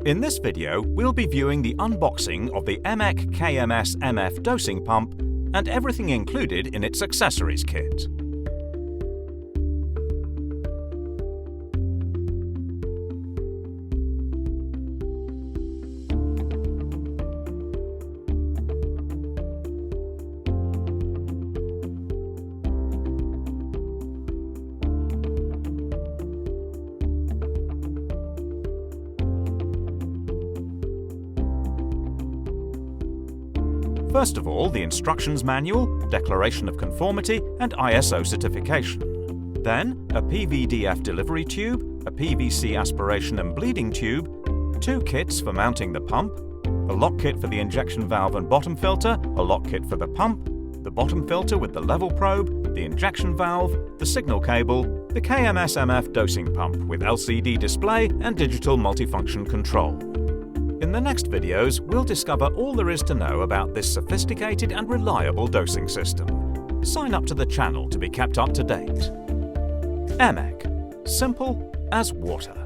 In this video, we'll be viewing the unboxing of the EMEC KMS MF dosing pump and everything included in its accessories kit. First of all, the instructions manual, declaration of conformity and ISO certification. Then, a PVDF delivery tube, a PVC aspiration and bleeding tube, 2 kits for mounting the pump, a lock kit for the injection valve and bottom filter, a lock kit for the pump, the bottom filter with the level probe, the injection valve, the signal cable, the KMS MF dosing pump with LCD display and digital multifunction control. In the next videos, we'll discover all there is to know about this sophisticated and reliable dosing system. Sign up to the channel to be kept up to date. EMEC. Simple as water.